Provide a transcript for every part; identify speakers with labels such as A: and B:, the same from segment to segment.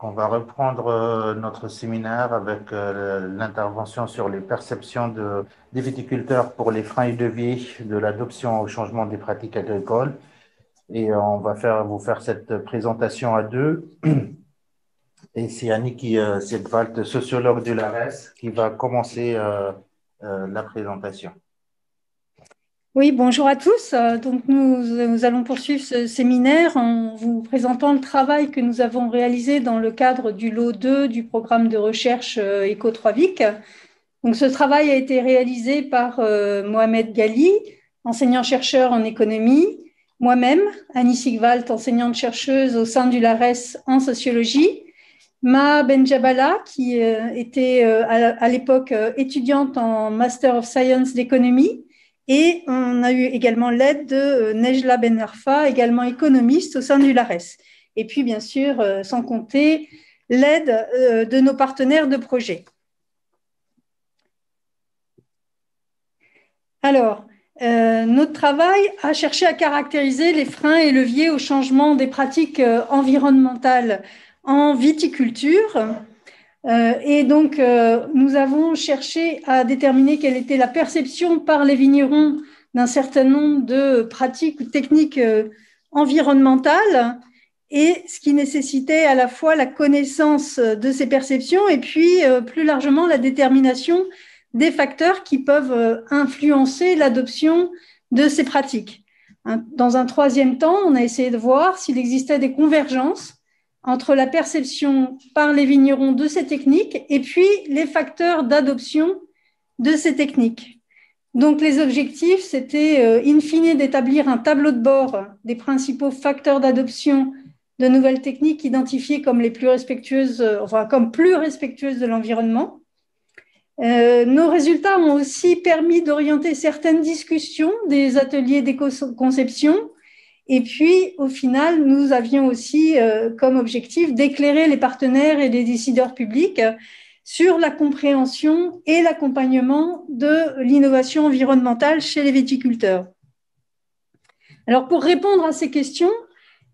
A: On va reprendre notre séminaire avec l'intervention sur les perceptions des viticulteurs pour les freins et leviers de l'adoption au changement des pratiques agricoles. Et on va vous faire cette présentation à deux. Et c'est Annick Siegwald, sociologue de l'ARES, qui va commencer la présentation.
B: Oui, bonjour à tous. Donc, nous allons poursuivre ce séminaire en vous présentant le travail que nous avons réalisé dans le cadre du lot 2 du programme de recherche Eco3Vic. Donc, ce travail a été réalisé par Mohamed Ghali, enseignant-chercheur en économie, moi-même, Annie Sigwalt, enseignante-chercheuse au sein du LARES en sociologie, Ma Benjabala, qui était à l'époque étudiante en Master of Science d'économie. Et on a eu également l'aide de Nejla Ben Arfa, également économiste au sein du LARES. Et puis, bien sûr, sans compter l'aide de nos partenaires de projet. Alors, notre travail a cherché à caractériser les freins et leviers au changement des pratiques environnementales en viticulture. Et donc, nous avons cherché à déterminer quelle était la perception par les vignerons d'un certain nombre de pratiques ou techniques environnementales, et ce qui nécessitait à la fois la connaissance de ces perceptions et puis plus largement la détermination des facteurs qui peuvent influencer l'adoption de ces pratiques. Dans un troisième temps, on a essayé de voir s'il existait des convergences entre la perception par les vignerons de ces techniques et puis les facteurs d'adoption de ces techniques. Donc, les objectifs, c'était in fine d'établir un tableau de bord des principaux facteurs d'adoption de nouvelles techniques identifiées comme les plus respectueuses, comme plus respectueuses de l'environnement. Nos résultats ont aussi permis d'orienter certaines discussions des ateliers d'éco-conception. Et puis, au final, nous avions aussi comme objectif d'éclairer les partenaires et les décideurs publics sur la compréhension et l'accompagnement de l'innovation environnementale chez les viticulteurs. Alors, pour répondre à ces questions,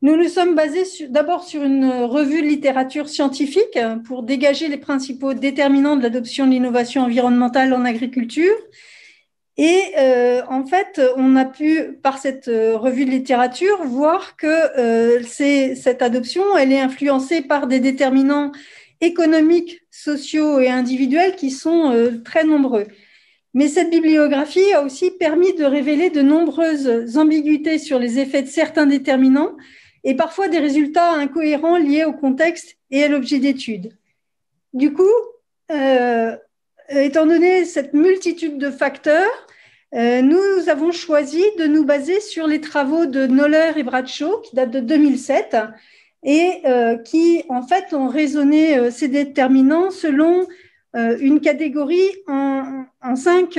B: nous nous sommes basés d'abord sur une revue de littérature scientifique pour dégager les principaux déterminants de l'adoption de l'innovation environnementale en agriculture. Et en fait, on a pu, par cette revue de littérature, voir que cette adoption, elle est influencée par des déterminants économiques, sociaux et individuels qui sont très nombreux. Mais cette bibliographie a aussi permis de révéler de nombreuses ambiguïtés sur les effets de certains déterminants et parfois des résultats incohérents liés au contexte et à l'objet d'étude. Du coup, étant donné cette multitude de facteurs, nous avons choisi de nous baser sur les travaux de Noller et Bradshaw, qui datent de 2007, et qui, en fait, ont raisonné ces déterminants selon une catégorie en cinq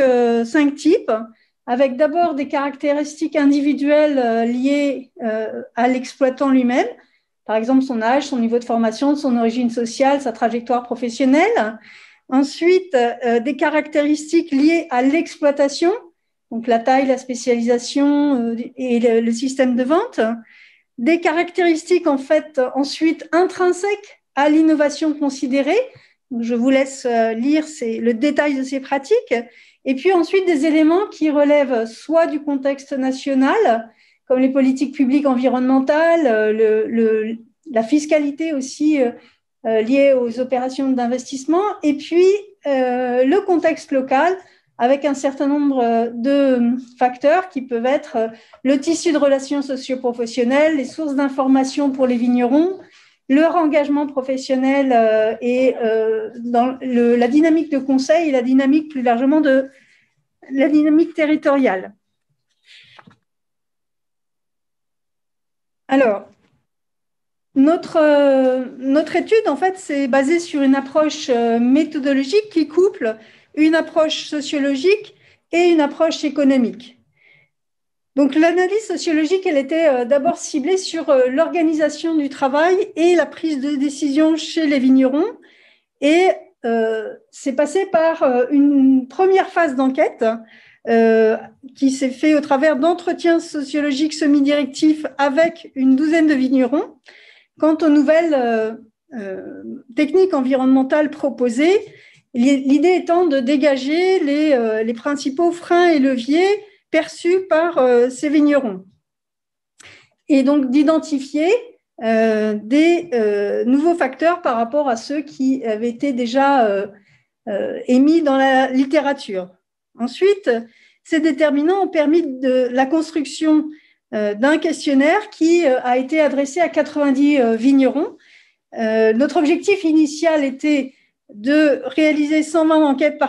B: types, avec d'abord des caractéristiques individuelles liées à l'exploitant lui-même, par exemple son âge, son niveau de formation, son origine sociale, sa trajectoire professionnelle. Ensuite, des caractéristiques liées à l'exploitation, donc la taille, la spécialisation et le système de vente. Des caractéristiques, en fait, ensuite intrinsèques à l'innovation considérée. Donc, je vous laisse lire le détail de ces pratiques. Et puis ensuite, des éléments qui relèvent soit du contexte national, comme les politiques publiques environnementales, la fiscalité aussi liée aux opérations d'investissement, et puis le contexte local, avec un certain nombre de facteurs qui peuvent être le tissu de relations socio-professionnelles, les sources d'information pour les vignerons, leur engagement professionnel et dans la dynamique de conseil et la dynamique plus largement de la dynamique territoriale. Alors, notre étude, en fait, c'est basée sur une approche méthodologique qui couple une approche sociologique et une approche économique. Donc, l'analyse sociologique, elle était d'abord ciblée sur l'organisation du travail et la prise de décision chez les vignerons. Et c'est passé par une première phase d'enquête qui s'est faite au travers d'entretiens sociologiques semi-directifs avec une douzaine de vignerons quant aux nouvelles techniques environnementales proposées, l'idée étant de dégager les principaux freins et leviers perçus par ces vignerons. Et donc d'identifier des nouveaux facteurs par rapport à ceux qui avaient été déjà émis dans la littérature. Ensuite, ces déterminants ont permis la construction d'un questionnaire qui a été adressé à 90 vignerons. Notre objectif initial était de réaliser 120 enquêtes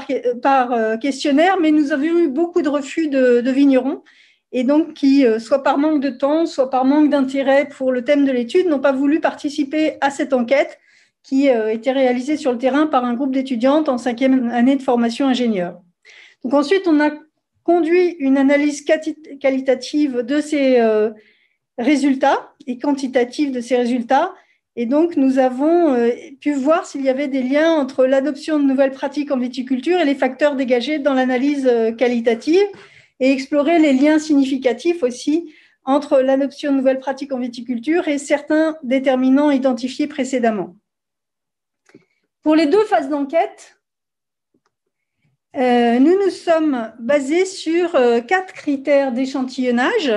B: par questionnaire, mais nous avions eu beaucoup de refus de vignerons, et donc qui, soit par manque de temps, soit par manque d'intérêt pour le thème de l'étude, n'ont pas voulu participer à cette enquête qui était réalisée sur le terrain par un groupe d'étudiantes en 5e année de formation ingénieur. Donc ensuite, on a conduit une analyse qualitative de ces résultats et quantitative de ces résultats. Et donc, nous avons pu voir s'il y avait des liens entre l'adoption de nouvelles pratiques en viticulture et les facteurs dégagés dans l'analyse qualitative, et explorer les liens significatifs aussi entre l'adoption de nouvelles pratiques en viticulture et certains déterminants identifiés précédemment. Pour les 2 phases d'enquête, nous nous sommes basés sur 4 critères d'échantillonnage.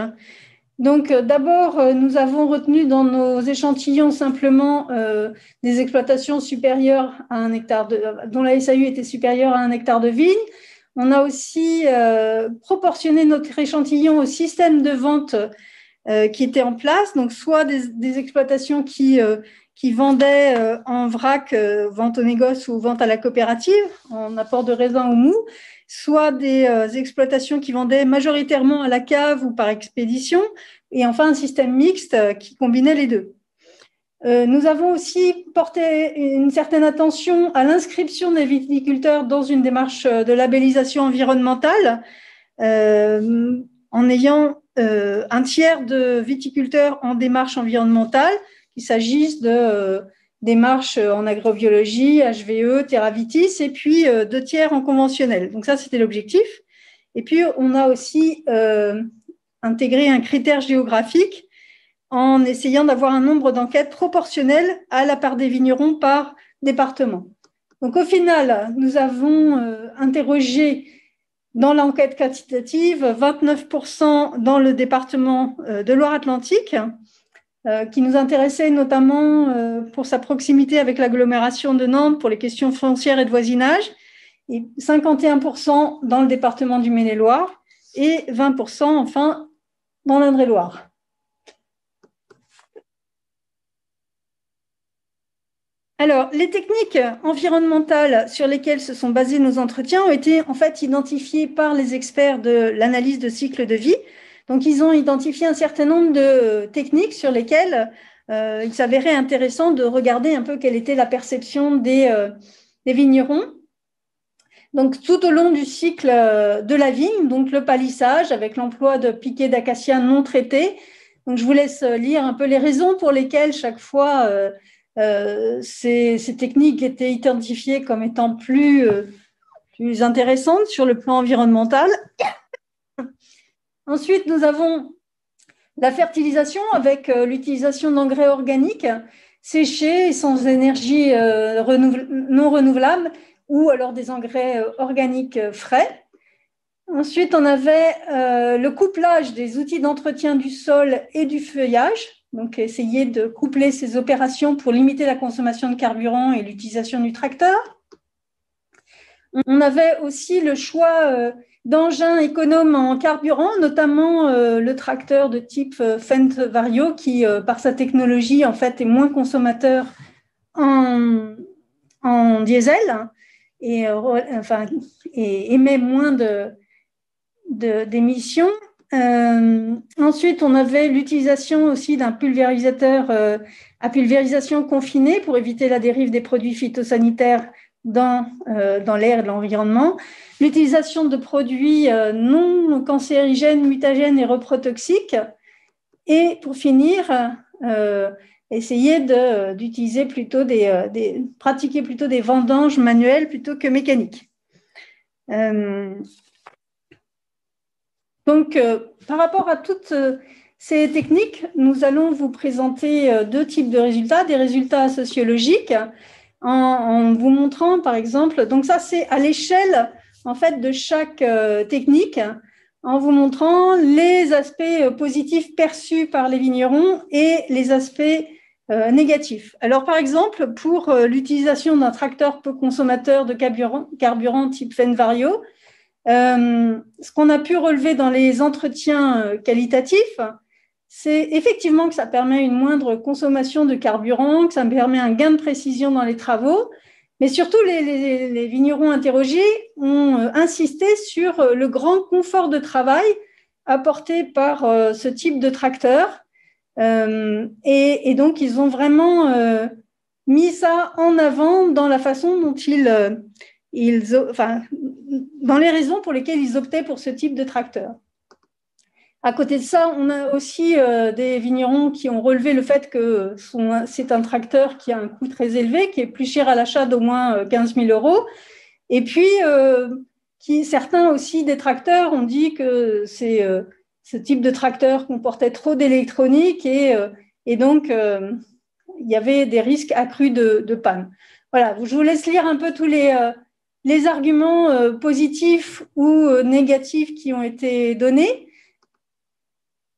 B: Donc, d'abord, nous avons retenu dans nos échantillons simplement des exploitations supérieures à 1 hectare, dont la SAU était supérieure à 1 hectare de vigne. On a aussi proportionné notre échantillon au système de vente qui était en place, donc soit des exploitations qui vendaient en vrac, vente au négoce ou vente à la coopérative, en apport de raisin ou mou, soit des exploitations qui vendaient majoritairement à la cave ou par expédition, et enfin un système mixte qui combinait les deux. Nous avons aussi porté une certaine attention à l'inscription des viticulteurs dans une démarche de labellisation environnementale, en ayant un tiers de viticulteurs en démarche environnementale, qu'il s'agisse de démarches en agrobiologie, HVE, TerraVitis, et puis 2 tiers en conventionnel. Donc ça, c'était l'objectif. Et puis, on a aussi intégré un critère géographique en essayant d'avoir un nombre d'enquêtes proportionnel à la part des vignerons par département. Donc, au final, nous avons interrogé dans l'enquête quantitative 29% dans le département de Loire-Atlantique, qui nous intéressait notamment pour sa proximité avec l'agglomération de Nantes pour les questions foncières et de voisinage, et 51% dans le département du Maine-et-Loire et 20% enfin dans l'Indre-et-Loire. Alors, les techniques environnementales sur lesquelles se sont basés nos entretiens ont été en fait identifiées par les experts de l'analyse de cycle de vie. Donc, ils ont identifié un certain nombre de techniques sur lesquelles il s'avérait intéressant de regarder un peu quelle était la perception des vignerons. Donc, tout au long du cycle de la vigne, donc le palissage avec l'emploi de piquets d'acacia non traités. Donc, je vous laisse lire un peu les raisons pour lesquelles chaque fois ces techniques étaient identifiées comme étant plus intéressantes sur le plan environnemental. Ensuite, nous avons la fertilisation avec l'utilisation d'engrais organiques séchés et sans énergie non renouvelable, ou alors des engrais organiques frais. Ensuite, on avait le couplage des outils d'entretien du sol et du feuillage, donc essayer de coupler ces opérations pour limiter la consommation de carburant et l'utilisation du tracteur. On avait aussi le choix d'engins économes en carburant, notamment le tracteur de type Fendt Vario qui, par sa technologie, en fait, est moins consommateur en diesel et émet moins d'émissions. Ensuite, on avait l'utilisation aussi d'un pulvérisateur à pulvérisation confinée pour éviter la dérive des produits phytosanitaires dans l'air et l'environnement, l'utilisation de produits non cancérigènes, mutagènes et reprotoxiques, et pour finir, essayer d'utiliser plutôt pratiquer plutôt des vendanges manuelles plutôt que mécaniques. Donc, par rapport à toutes ces techniques, nous allons vous présenter deux types de résultats, des résultats sociologiques, en vous montrant, par exemple, donc ça c'est à l'échelle en fait de chaque technique, en vous montrant les aspects positifs perçus par les vignerons et les aspects négatifs. Alors, par exemple, pour l'utilisation d'un tracteur peu consommateur de carburant type Fenvario, ce qu'on a pu relever dans les entretiens qualitatifs, c'est effectivement que ça permet une moindre consommation de carburant, que ça permet un gain de précision dans les travaux, mais surtout les vignerons interrogés ont insisté sur le grand confort de travail apporté par ce type de tracteur. Et donc, ils ont vraiment mis ça en avant dans la façon dont dans les raisons pour lesquelles ils optaient pour ce type de tracteur. À côté de ça, on a aussi des vignerons qui ont relevé le fait que c'est un tracteur qui a un coût très élevé, qui est plus cher à l'achat d'au moins 15 000 €. Et puis, certains aussi des tracteurs ont dit que ce type de tracteur comportait trop d'électronique et donc il y avait des risques accrus de panne. Voilà, je vous laisse lire un peu tous les arguments positifs ou négatifs qui ont été donnés.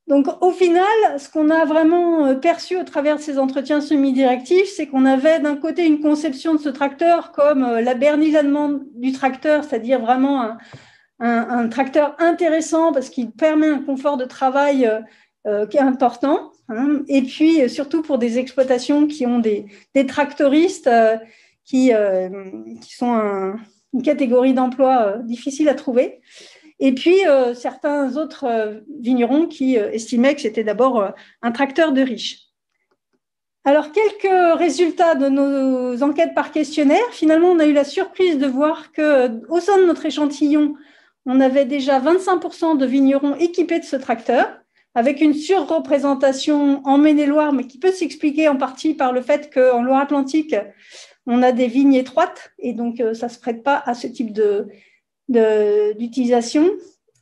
B: Donc, au final, ce qu'on a vraiment perçu au travers de ces entretiens semi-directifs, c'est qu'on avait d'un côté une conception de ce tracteur comme la Bernie allemande du tracteur, c'est-à-dire vraiment un tracteur intéressant parce qu'il permet un confort de travail qui est important. Hein, et puis, surtout pour des exploitations qui ont des tractoristes qui sont une catégorie d'emploi difficile à trouver. Et puis, certains autres vignerons qui estimaient que c'était d'abord un tracteur de riches. Alors, quelques résultats de nos enquêtes par questionnaire. Finalement, on a eu la surprise de voir qu'au sein de notre échantillon, on avait déjà 25% de vignerons équipés de ce tracteur, avec une surreprésentation en Maine-et-Loire, mais qui peut s'expliquer en partie par le fait qu'en Loire-Atlantique, on a des vignes étroites, et donc ça ne se prête pas à ce type d'utilisation.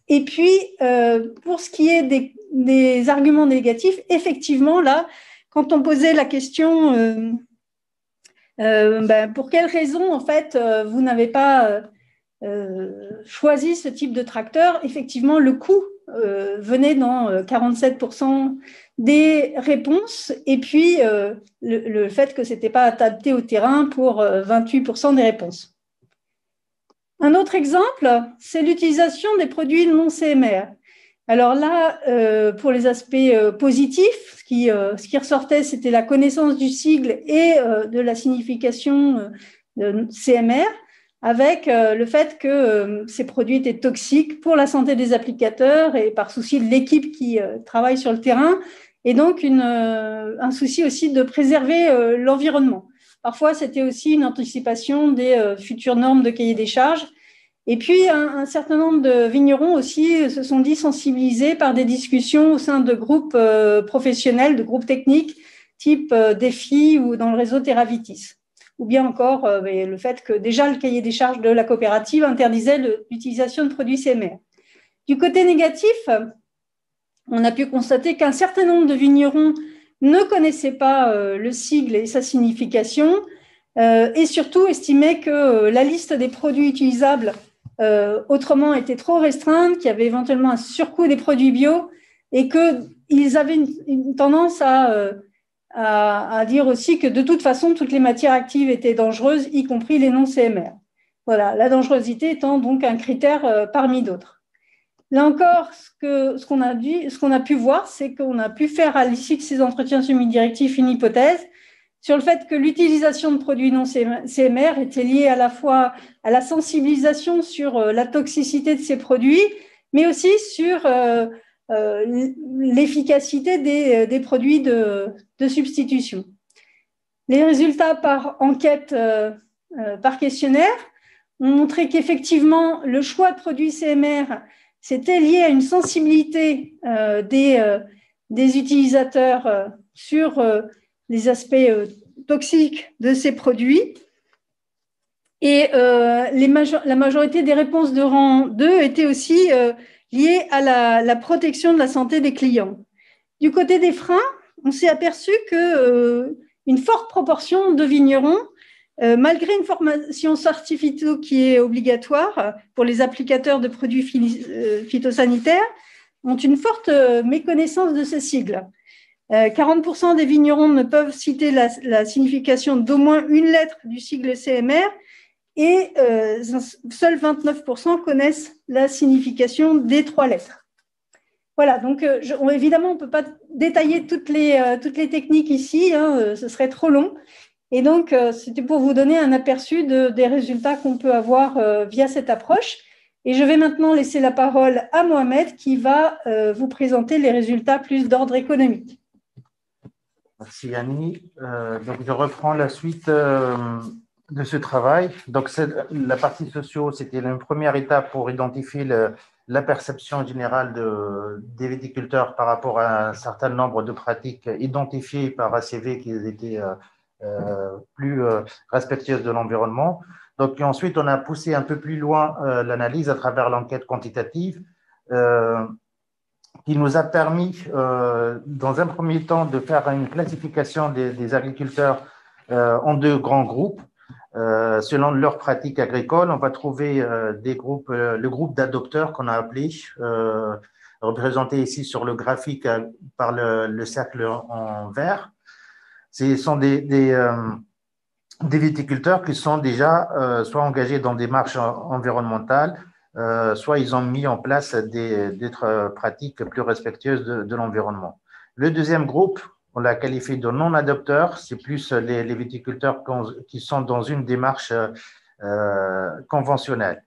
B: Et puis, pour ce qui est des arguments négatifs, effectivement, là, quand on posait la question pour quelles raisons, en fait, vous n'avez pas choisi ce type de tracteur, effectivement, le coût venait dans 47% des réponses, et puis le fait que ce n'était pas adapté au terrain pour 28% des réponses. Un autre exemple, c'est l'utilisation des produits non CMR. Alors là, pour les aspects positifs, ce qui ressortait, c'était la connaissance du sigle et de la signification de CMR, avec le fait que ces produits étaient toxiques pour la santé des applicateurs et par souci de l'équipe qui travaille sur le terrain, et donc un souci aussi de préserver l'environnement. Parfois, c'était aussi une anticipation des futures normes de cahier des charges. Et puis, un certain nombre de vignerons aussi se sont dit sensibilisés par des discussions au sein de groupes professionnels, de groupes techniques, type DEFI ou dans le réseau Terravitis. Ou bien encore le fait que déjà le cahier des charges de la coopérative interdisait l'utilisation de produits CMR. Du côté négatif, on a pu constater qu'un certain nombre de vignerons ne connaissaient pas le sigle et sa signification et surtout estimaient que la liste des produits utilisables autrement était trop restreinte, qu'il y avait éventuellement un surcoût des produits bio et qu'ils avaient une tendance à dire aussi que de toute façon, toutes les matières actives étaient dangereuses, y compris les non-CMR. Voilà, la dangerosité étant donc un critère parmi d'autres. Là encore, ce qu'on a pu voir, c'est qu'on a pu faire à l'issue de ces entretiens semi-directifs une hypothèse sur le fait que l'utilisation de produits non CMR était liée à la fois à la sensibilisation sur la toxicité de ces produits, mais aussi sur l'efficacité des produits de substitution. Les résultats par enquête, par questionnaire, ont montré qu'effectivement, le choix de produits CMR, c'était lié à une sensibilité des utilisateurs sur les aspects toxiques de ces produits. Et la majorité des réponses de rang 2 étaient aussi liées à la protection de la santé des clients. Du côté des freins, on s'est aperçu qu'une forte proportion de vignerons, malgré une formation certifiée qui est obligatoire pour les applicateurs de produits phytosanitaires, ont une forte méconnaissance de ce sigle. 40% des vignerons ne peuvent citer la signification d'au moins une lettre du sigle CMR et seuls 29% connaissent la signification des 3 lettres. Voilà, donc évidemment, on ne peut pas détailler toutes les techniques ici, hein, ce serait trop long. Et donc, c'était pour vous donner un aperçu des résultats qu'on peut avoir via cette approche. Et je vais maintenant laisser la parole à Mohamed qui va vous présenter les résultats plus d'ordre économique.
A: Merci Yanni. Donc, je reprends la suite de ce travail. Donc, la partie socio, c'était une première étape pour identifier la perception générale des viticulteurs par rapport à un certain nombre de pratiques identifiées par ACV qui étaient plus respectueuses de l'environnement. Donc, ensuite, on a poussé un peu plus loin l'analyse à travers l'enquête quantitative qui nous a permis, dans un premier temps, de faire une classification des agriculteurs en 2 grands groupes. Selon leurs pratiques agricoles, on va trouver des groupes, le groupe d'adopteurs qu'on a appelé, représenté ici sur le graphique par le cercle en vert. Ce sont des viticulteurs qui sont déjà soit engagés dans des démarches environnementales, soit ils ont mis en place d'autres pratiques plus respectueuses de l'environnement. Le deuxième groupe, on l'a qualifié de non-adopteurs, c'est plus les viticulteurs qui sont dans une démarche conventionnelle.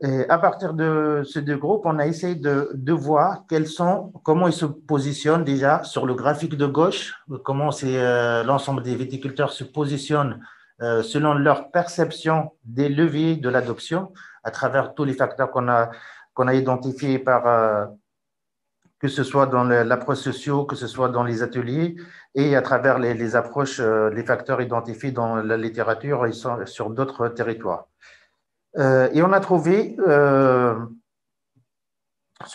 A: Et à partir de ces 2 groupes, on a essayé de voir comment ils se positionnent déjà sur le graphique de gauche, comment l'ensemble des viticulteurs se positionnent selon leur perception des leviers de l'adoption à travers tous les facteurs qu'on a identifiés que ce soit dans l'approche socio, que ce soit dans les ateliers et à travers les approches, les facteurs identifiés dans la littérature et sur d'autres territoires. Et on a trouvé,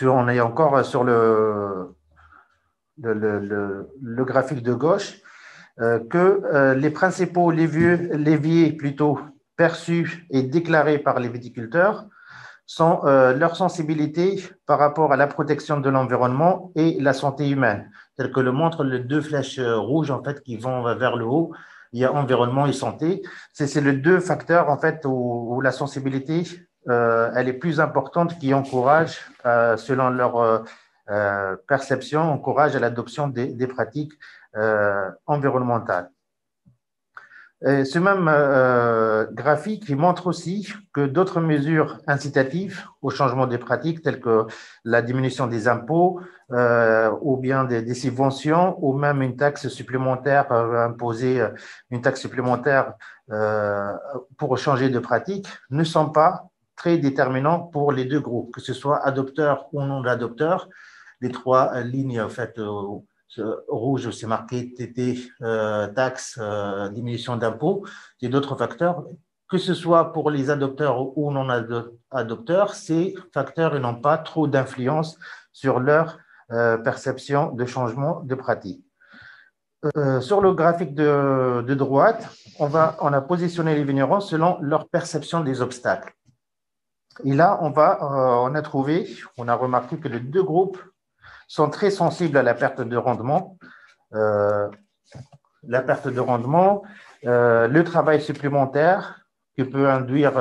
A: on est encore sur le graphique de gauche, que les principaux leviers plutôt perçus et déclarés par les viticulteurs sont leur sensibilité par rapport à la protection de l'environnement et la santé humaine, tel que le montrent les 2 flèches rouges en fait qui vont vers le haut. Il y a environnement et santé. C'est les 2 facteurs en fait où la sensibilité elle est plus importante, qui encourage, selon leur perception, encourage à l'adoption des pratiques environnementales. Et ce même graphique il montre aussi que d'autres mesures incitatives au changement des pratiques, telles que la diminution des impôts ou bien des subventions, ou même une taxe supplémentaire, imposer une taxe supplémentaire pour changer de pratique, ne sont pas très déterminants pour les 2 groupes, que ce soit adopteurs ou non adopteurs. Les 3 lignes en fait rouge, c'est marqué TT, taxe, diminution d'impôts, et d'autres facteurs. Que ce soit pour les adopteurs ou non adopteurs, ces facteurs n'ont pas trop d'influence sur leur perception de changement de pratique. Sur le graphique de droite, on a positionné les vignerons selon leur perception des obstacles. Et là, on a remarqué que les 2 groupes sont très sensibles à la perte de rendement. Le travail supplémentaire que peut induire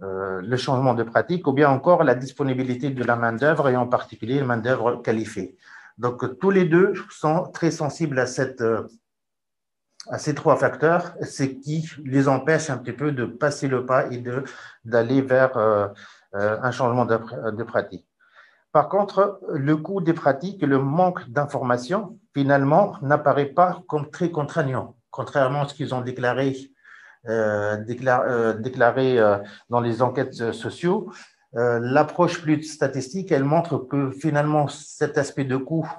A: le changement de pratique, ou bien encore la disponibilité de la main-d'œuvre, et en particulier la main-d'œuvre qualifiée. Donc, tous les 2 sont très sensibles à ces 3 facteurs, ce qui les empêche un petit peu de passer le pas et d'aller vers un changement de pratique. Par contre, le coût des pratiques et le manque d'informations, finalement, n'apparaît pas comme très contraignant, contrairement à ce qu'ils ont déclaré dans les enquêtes sociaux. L'approche plus statistique, elle montre que finalement, cet aspect de coût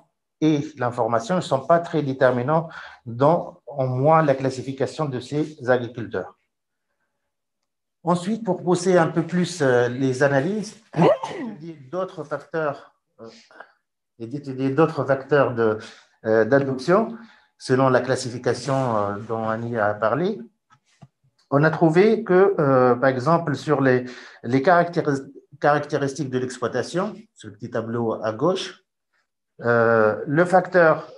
A: et l'information ne sont pas très déterminants dans, en moins, la classification de ces agriculteurs. Ensuite, pour pousser un peu plus les analyses, d'autres facteurs et d'étudier d'autres facteurs d'adoption, selon la classification dont Annie a parlé, on a trouvé que, par exemple, sur les caractéristiques de l'exploitation, sur le petit tableau à gauche, le facteur,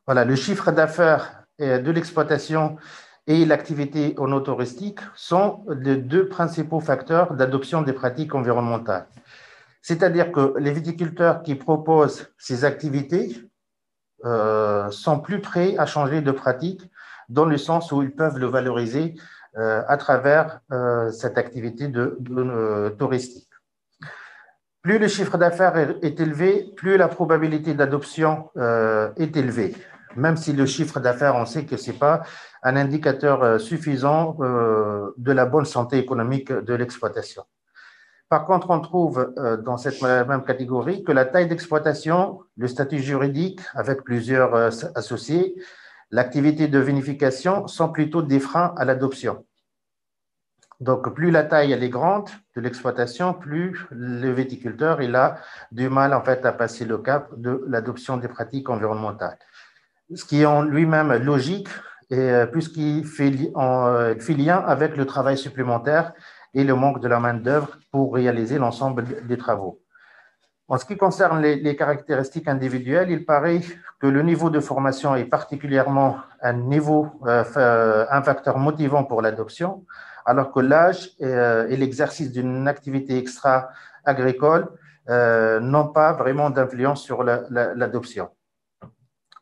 A: voilà, le chiffre d'affaires de l'exploitation et l'activité touristique sont les deux principaux facteurs d'adoption des pratiques environnementales. C'est-à-dire que les viticulteurs qui proposent ces activités sont plus prêts à changer de pratique dans le sens où ils peuvent le valoriser à travers cette activité touristique. Plus le chiffre d'affaires est élevé, plus la probabilité d'adoption est élevée. Même si le chiffre d'affaires, on sait que ce n'est pas un indicateur suffisant de la bonne santé économique de l'exploitation. Par contre, on trouve dans cette même catégorie que la taille d'exploitation, le statut juridique avec plusieurs associés, l'activité de vinification sont plutôt des freins à l'adoption. Donc, plus la taille elle est grande de l'exploitation, plus le viticulteur il a du mal en fait à passer le cap de l'adoption des pratiques environnementales. Ce qui est en lui-même logique, puisqu'il fait lien avec le travail supplémentaire et le manque de la main-d'œuvre pour réaliser l'ensemble des travaux. En ce qui concerne les caractéristiques individuelles, il paraît que le niveau de formation est particulièrement un facteur motivant pour l'adoption, alors que l'âge et l'exercice d'une activité extra-agricole n'ont pas vraiment d'influence sur l'adoption.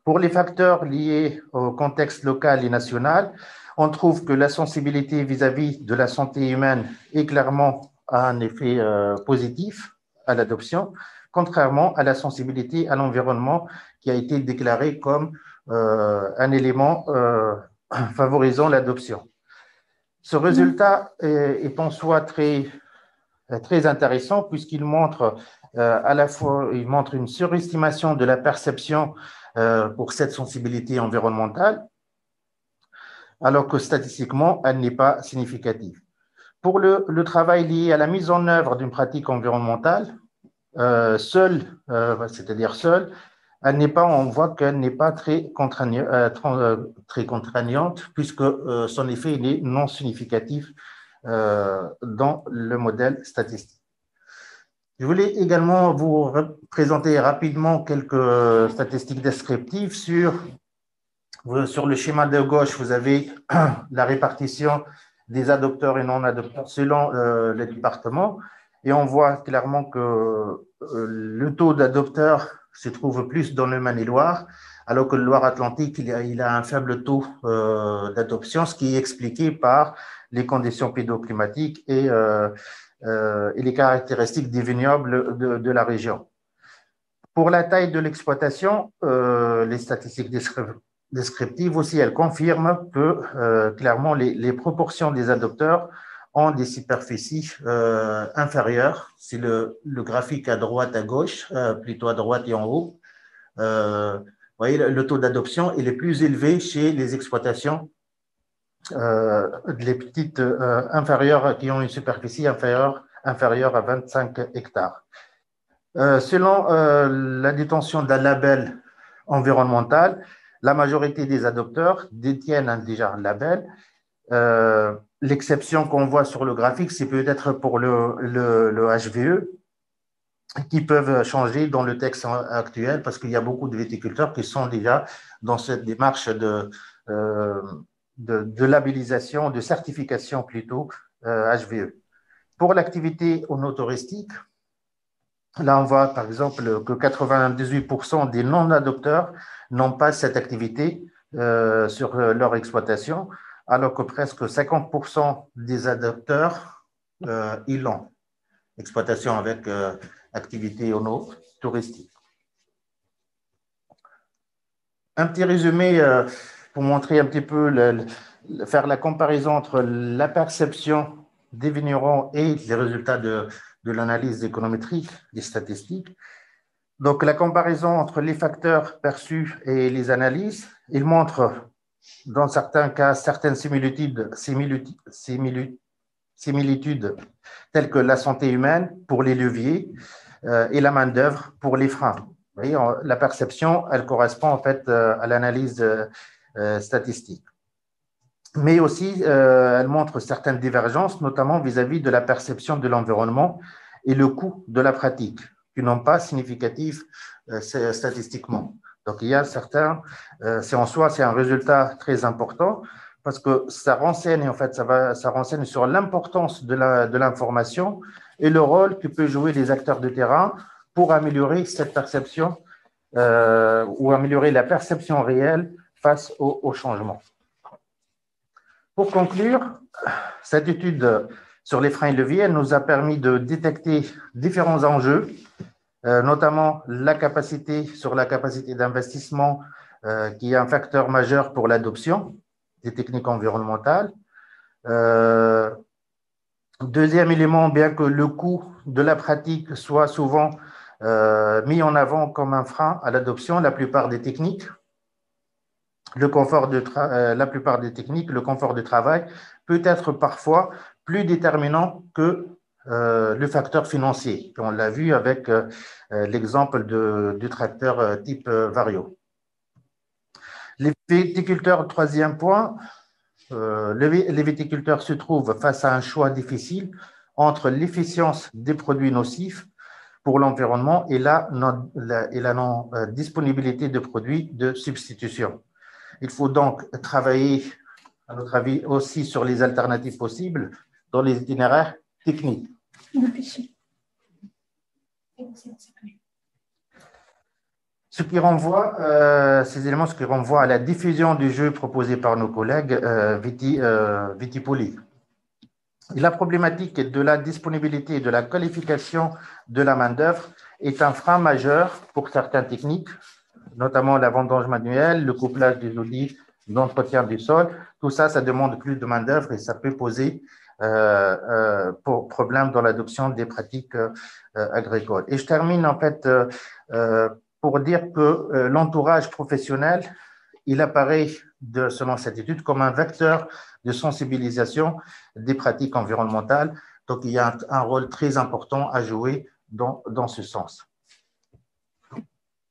A: Pour les facteurs liés au contexte local et national, on trouve que la sensibilité vis-à-vis de la santé humaine est clairement un effet positif à l'adoption, contrairement à la sensibilité à l'environnement qui a été déclarée comme un élément favorisant l'adoption. Ce résultat est en soi très intéressant puisqu'il montre à la fois une surestimation de la perception pour cette sensibilité environnementale, alors que statistiquement, elle n'est pas significative. Pour le travail lié à la mise en œuvre d'une pratique environnementale, c'est-à-dire seule, on voit qu'elle n'est pas très contraignante puisque son effet est non significatif dans le modèle statistique. Je voulais également vous présenter rapidement quelques statistiques descriptives sur le schéma de gauche. Vous avez la répartition des adopteurs et non-adopteurs selon les départements et on voit clairement que le taux d'adopteurs se trouve plus dans le Maine-et-Loire, alors que le Loire-Atlantique, il a un faible taux d'adoption, ce qui est expliqué par les conditions pédoclimatiques et les caractéristiques des vignobles de la région. Pour la taille de l'exploitation, les statistiques descriptives aussi, elles confirment que clairement les proportions des adopteurs ont des superficies inférieures. C'est le graphique à droite, à gauche, plutôt à droite et en haut. Vous voyez, le taux d'adoption est plus élevé chez les exploitations les petites inférieures qui ont une superficie inférieure à 25 hectares. Selon la détention d'un label environnemental, la majorité des adopteurs détiennent déjà un label. L'exception qu'on voit sur le graphique, c'est peut-être pour le HVE, qui peuvent changer dans le texte actuel parce qu'il y a beaucoup de viticulteurs qui sont déjà dans cette démarche de labellisation, de certification plutôt HVE. Pour l'activité touristique, là on voit par exemple que 98% des non-adopteurs n'ont pas cette activité sur leur exploitation, alors que presque 50% des adopteurs ils l'ont. Exploitation avec activité touristique. Un petit résumé pour montrer un petit peu, faire la comparaison entre la perception des vignerons et les résultats de l'analyse économétrique, des statistiques. Donc, la comparaison entre les facteurs perçus et les analyses, il montre, dans certains cas, certaines similitudes telles que la santé humaine pour les leviers, et la main-d'œuvre pour les freins. Vous voyez, la perception, elle correspond en fait à l'analyse statistique. Mais aussi, elle montre certaines divergences, notamment vis-à-vis de la perception de l'environnement et le coût de la pratique, qui n'ont pas significatif statistiquement. Donc, il y a certains, c'est en soi, c'est un résultat très important parce que ça renseigne, en fait, ça renseigne sur l'importance de l'information et le rôle que peuvent jouer les acteurs de terrain pour améliorer cette perception ou améliorer la perception réelle face au changement. Pour conclure, cette étude sur les freins et leviers, elle nous a permis de détecter différents enjeux, notamment la capacité d'investissement, qui est un facteur majeur pour l'adoption des techniques environnementales. Deuxième élément, bien que le coût de la pratique soit souvent mis en avant comme un frein à l'adoption, la plupart des techniques, le confort de travail peut être parfois plus déterminant que le facteur financier. On l'a vu avec l'exemple du tracteur type Vario. Les viticulteurs, troisième point, les viticulteurs se trouvent face à un choix difficile entre l'efficience des produits nocifs pour l'environnement et la non-disponibilité de produits de substitution. Il faut donc travailler, à notre avis, aussi sur les alternatives possibles dans les itinéraires techniques. Ces éléments, ce qui renvoie à la diffusion du jeu proposé par nos collègues Vitipoli. Et la problématique de la disponibilité et de la qualification de la main-d'œuvre est un frein majeur pour certaines techniques, notamment la vendange manuelle, le couplage des outils d'entretien du sol. Tout ça, ça demande plus de main-d'œuvre et ça peut poser problème dans l'adoption des pratiques agricoles. Et je termine en fait pour dire que l'entourage professionnel, il apparaît, selon cette étude, comme un vecteur de sensibilisation des pratiques environnementales. Donc, il y a un rôle très important à jouer dans ce sens.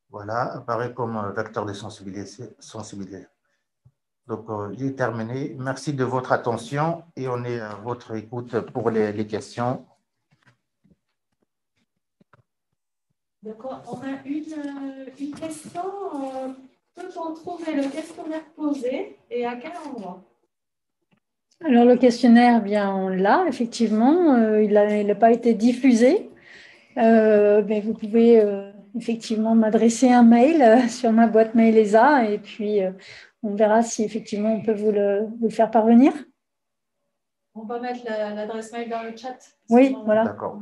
A: Voilà, apparaît comme un vecteur de sensibilisation. Donc, j'ai terminé. Merci de votre attention et on est à votre écoute pour les questions.
C: D'accord, on a une question. Peut-on trouver le questionnaire posé et à quel endroit?
B: Alors, le questionnaire, bien, on l'a, effectivement. Il n'a pas été diffusé. Mais vous pouvez effectivement m'adresser un mail sur ma boîte mail ESA et puis on verra si effectivement on peut vous le faire parvenir.
C: On va mettre l'adresse mail dans le chat.
B: Oui, voilà.
A: D'accord.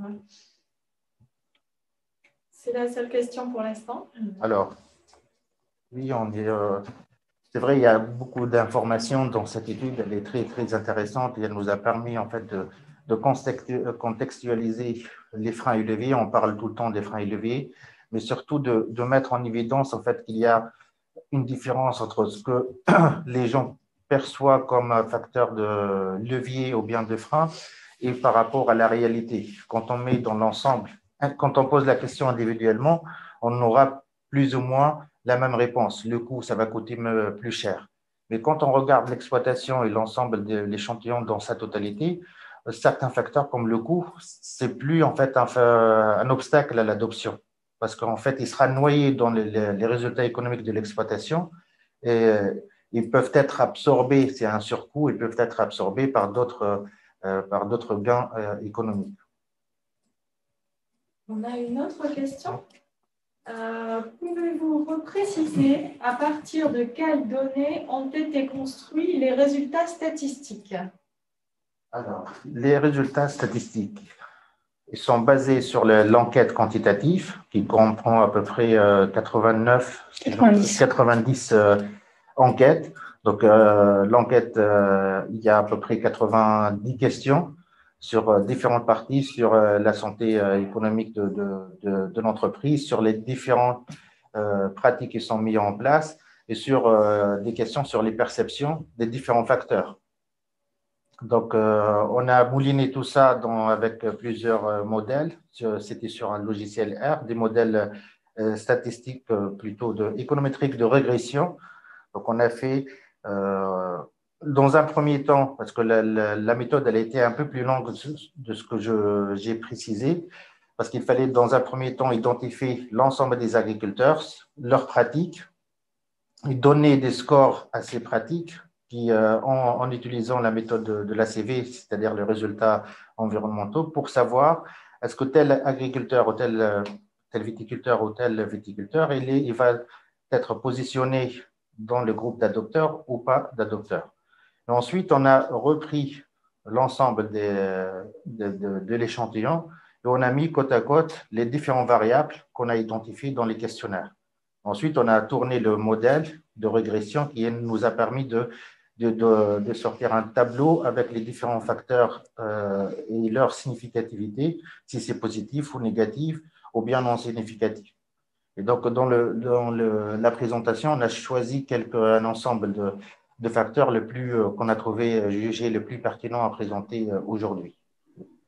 C: C'est la seule question pour l'instant.
A: Alors, oui, c'est vrai, il y a beaucoup d'informations dans cette étude. Elle est très, très intéressante et elle nous a permis en fait de contextualiser les freins et leviers. On parle tout le temps des freins et leviers, mais surtout de mettre en évidence en fait qu'il y a une différence entre ce que les gens perçoivent comme un facteur de levier ou bien de frein et par rapport à la réalité. Quand on met dans l'ensemble, quand on pose la question individuellement, on aura plus ou moins la même réponse. Le coût, ça va coûter plus cher. Mais quand on regarde l'exploitation et l'ensemble de l'échantillon dans sa totalité, certains facteurs comme le coût, c'est plus en fait un obstacle à l'adoption. Parce qu'en fait, il sera noyé dans les résultats économiques de l'exploitation et ils peuvent être absorbés, c'est un surcoût, ils peuvent être absorbés par d'autres gains économiques.
C: On a une autre question. Pouvez-vous repréciser à partir de quelles données ont été construits les résultats statistiques?
A: Alors, les résultats statistiques, ils sont basés sur l'enquête quantitative qui comprend à peu près 90 enquêtes. Donc, l'enquête, il y a à peu près 90 questions sur différentes parties, sur la santé économique de l'entreprise, sur les différentes pratiques qui sont mises en place et sur des questions sur les perceptions des différents facteurs. Donc, on a mouliné tout ça avec plusieurs modèles. C'était sur un logiciel R, des modèles statistiques plutôt économétriques de régression. Donc, on a fait dans un premier temps, parce que la méthode elle a été un peu plus longue de ce que j'ai précisé, parce qu'il fallait dans un premier temps identifier l'ensemble des agriculteurs, leurs pratiques, et donner des scores à ces pratiques qui, en utilisant la méthode de l'ACV, c'est-à-dire les résultats environnementaux, pour savoir est-ce que tel agriculteur ou tel viticulteur ou tel viticulteur, il va être positionné dans le groupe d'adopteurs ou pas d'adopteurs. Ensuite, on a repris l'ensemble de l'échantillon et on a mis côte à côte les différentes variables qu'on a identifiées dans les questionnaires. Ensuite, on a tourné le modèle de régression qui nous a permis de sortir un tableau avec les différents facteurs et leur significativité, si c'est positif ou négatif ou bien non significatif. Et donc, dans la présentation, on a choisi un ensemble de facteurs qu'on a trouvé jugés les plus pertinents à présenter aujourd'hui.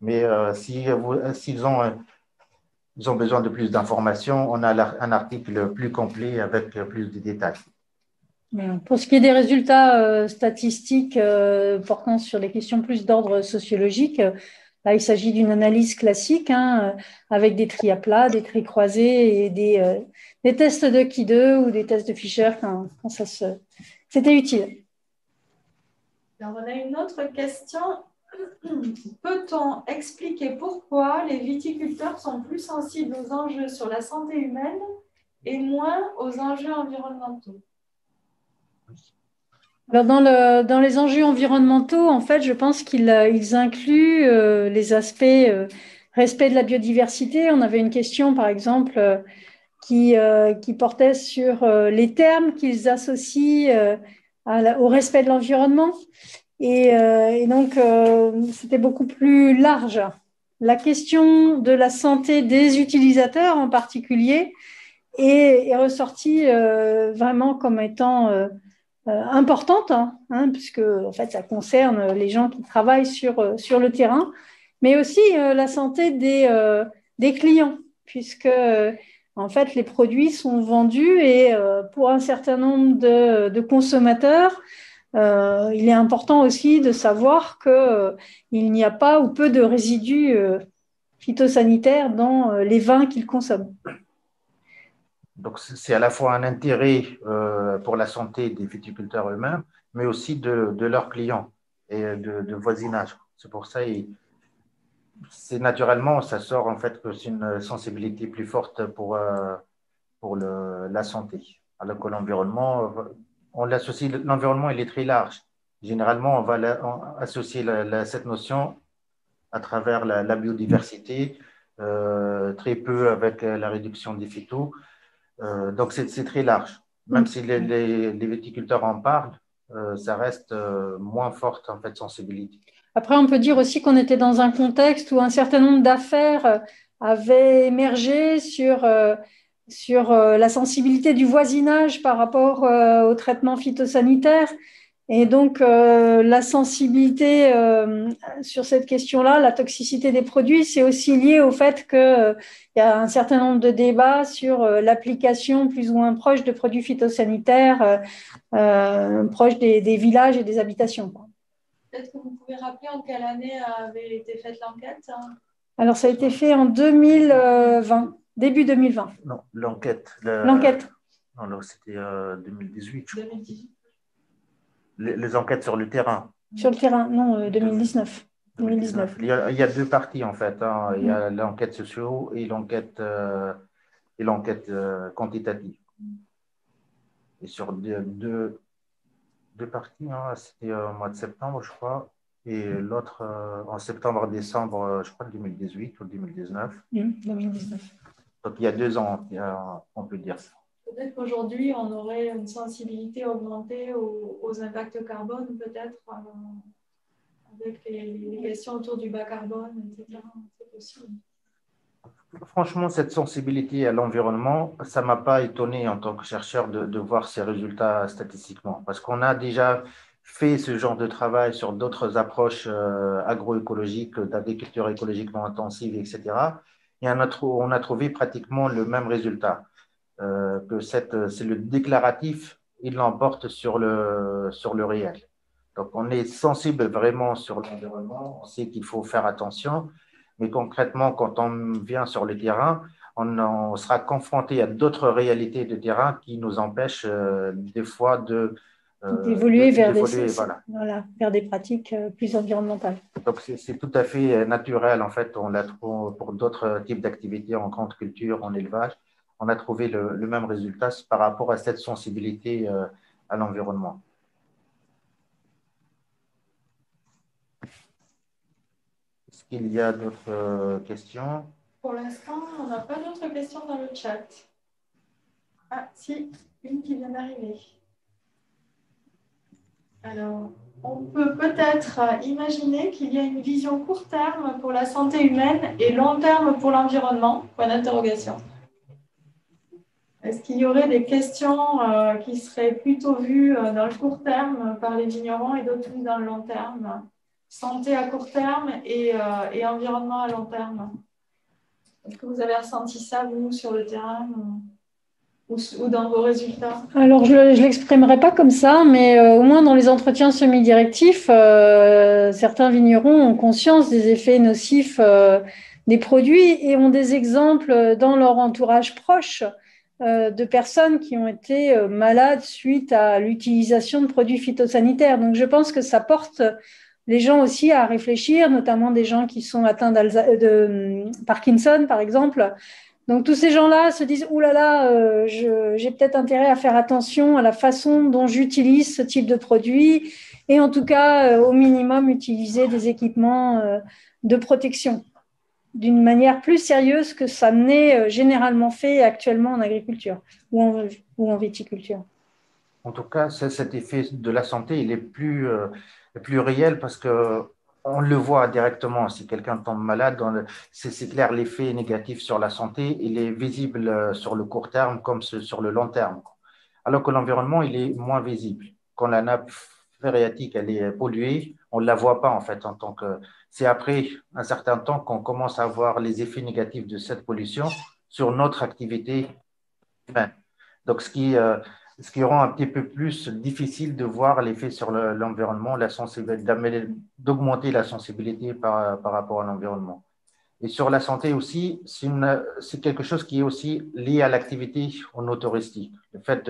A: Mais s'ils ont besoin de plus d'informations, on a un article plus complet avec plus de détails.
B: Pour ce qui est des résultats statistiques portant sur les questions plus d'ordre sociologique, là, il s'agit d'une analyse classique avec des tris à plat, des tris croisés et des tests de Ki2 ou des tests de Fisher quand c'était utile.
C: Alors, on a une autre question. Peut-on expliquer pourquoi les viticulteurs sont plus sensibles aux enjeux sur la santé humaine et moins aux enjeux environnementaux?
B: Alors dans les enjeux environnementaux, en fait, je pense qu'ils incluent les aspects respect de la biodiversité. On avait une question, par exemple, qui portait sur les termes qu'ils associent au respect de l'environnement. Et donc, c'était beaucoup plus large. La question de la santé des utilisateurs en particulier est ressortie vraiment comme étant importante, puisque en fait, ça concerne les gens qui travaillent sur le terrain, mais aussi la santé des clients, puisque en fait, les produits sont vendus et pour un certain nombre de consommateurs, il est important aussi de savoir qu'il n'y a pas ou peu de résidus phytosanitaires dans les vins qu'ils consomment.
A: Donc, c'est à la fois un intérêt pour la santé des viticulteurs eux-mêmes, mais aussi de leurs clients et de voisinage. C'est pour ça, naturellement, ça sort en fait que c'est une sensibilité plus forte pour la santé. Alors que l'environnement, l'environnement, il est très large. Généralement, on va associer cette notion à travers la biodiversité, très peu avec la réduction des phytos. Donc, c'est très large. Même si les viticulteurs en parlent, ça reste moins forte en fait sensibilité.
B: Après, on peut dire aussi qu'on était dans un contexte où un certain nombre d'affaires avaient émergé sur la sensibilité du voisinage par rapport au traitement phytosanitaire. Et donc, la sensibilité sur cette question-là, la toxicité des produits, c'est aussi lié au fait qu'il y a un certain nombre de débats sur l'application plus ou moins proche de produits phytosanitaires proches des villages et des habitations.
C: Peut-être que vous pouvez rappeler en quelle année avait été faite l'enquête?
B: Alors, ça a été fait en 2020, début 2020.
A: Non, l'enquête.
B: L'enquête.
A: Non, c'était 2018.
C: 2018.
A: Les enquêtes sur le terrain.
B: Sur le terrain, non, 2019. 2019.
A: Il y a deux parties en fait. Il y a l'enquête socio et l'enquête quantitative. Et sur deux parties, c'était au mois de septembre, je crois, et l'autre en septembre-décembre, je crois, 2018 ou 2019.
B: 2019.
A: Donc il y a 2 ans, on peut dire ça.
C: Peut-être qu'aujourd'hui, on aurait une sensibilité augmentée aux impacts carbone, peut-être, avec les questions autour du bas carbone, etc. C'est possible.
A: Franchement, cette sensibilité à l'environnement, ça ne m'a pas étonné en tant que chercheur de voir ces résultats statistiquement, parce qu'on a déjà fait ce genre de travail sur d'autres approches agroécologiques, d'agriculture écologiquement intensive, etc. Et on a trouvé pratiquement le même résultat, que c'est le déclaratif, il l'emporte sur le réel. Donc, on est sensible vraiment sur l'environnement, on sait qu'il faut faire attention, mais concrètement, quand on vient sur le terrain, on sera confronté à d'autres réalités de terrain qui nous empêchent des fois
B: d'évoluer vers,
A: voilà.
B: Vers des pratiques plus environnementales.
A: Donc, c'est tout à fait naturel. En fait, on l'a trouvé pour d'autres types d'activités en grande culture, en élevage. On a trouvé le même résultat par rapport à cette sensibilité à l'environnement. Est-ce qu'il y a d'autres questions?
C: Pour l'instant, on n'a pas d'autres questions dans le chat. Ah, si, une qui vient d'arriver. Alors, on peut peut-être imaginer qu'il y a une vision court terme pour la santé humaine et long terme pour l'environnement. Point d'interrogation. Est-ce qu'il y aurait des questions qui seraient plutôt vues dans le court terme par les vignerons et d'autres vues dans le long terme? Santé à court terme et environnement à long terme. Est-ce que vous avez ressenti ça, vous, sur le terrain ou dans vos résultats?
B: Alors, je ne l'exprimerai pas comme ça, mais au moins dans les entretiens semi-directifs, certains vignerons ont conscience des effets nocifs des produits et ont des exemples dans leur entourage proche de personnes qui ont été malades suite à l'utilisation de produits phytosanitaires. Donc, je pense que ça porte les gens aussi à réfléchir, notamment des gens qui sont atteints de Parkinson, par exemple. Donc, tous ces gens-là se disent « Ouh là là, j'ai peut-être intérêt à faire attention à la façon dont j'utilise ce type de produit et en tout cas, au minimum, utiliser des équipements de protection d'une manière plus sérieuse que ça n'est généralement fait actuellement en agriculture ou en viticulture. »
A: En tout cas, cet effet de la santé, il est plus réel parce que on le voit directement. Si quelqu'un tombe malade, c'est clair, l'effet négatif sur la santé, il est visible sur le court terme comme sur le long terme. Alors que l'environnement, il est moins visible. Quand la nappe phréatique, elle est polluée, on ne la voit pas en fait en tant que… C'est après un certain temps qu'on commence à voir les effets négatifs de cette pollution sur notre activité humaine. Donc, ce qui rend un petit peu plus difficile de voir l'effet sur l'environnement, d'augmenter la sensibilité par rapport à l'environnement. Et sur la santé aussi, c'est quelque chose qui est aussi lié à l'activité en touristique. Le fait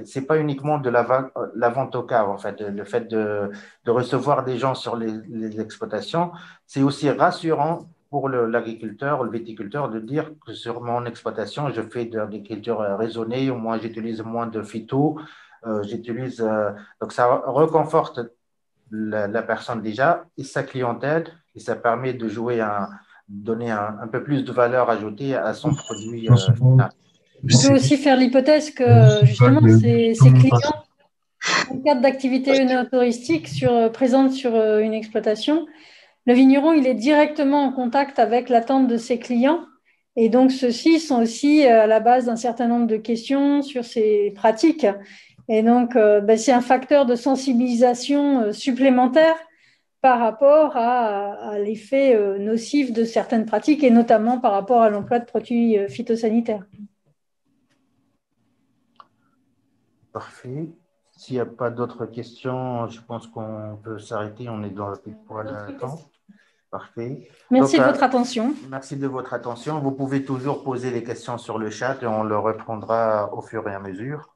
A: c'est pas uniquement de la vente au cave, en fait. Le fait de recevoir des gens sur les exploitations, c'est aussi rassurant pour l'agriculteur, le viticulteur, de dire que sur mon exploitation, je fais de l'agriculture raisonnée, au moins j'utilise moins de phyto, donc ça reconforte la personne déjà et sa clientèle, et ça permet de donner un peu plus de valeur ajoutée à son produit final.
B: On peut aussi faire l'hypothèse que justement ces clients, en cadre d'activité touristique présente sur une exploitation, le vigneron il est directement en contact avec l'attente de ses clients et donc ceux-ci sont aussi à la base d'un certain nombre de questions sur ces pratiques. Et donc c'est un facteur de sensibilisation supplémentaire par rapport à l'effet nocif de certaines pratiques et notamment par rapport à l'emploi de produits phytosanitaires.
A: Parfait. S'il n'y a pas d'autres questions, je pense qu'on peut s'arrêter. On est dans le poil de temps. Parfait.
B: Merci de votre attention.
A: Merci de votre attention. Vous pouvez toujours poser les questions sur le chat et on le reprendra au fur et à mesure.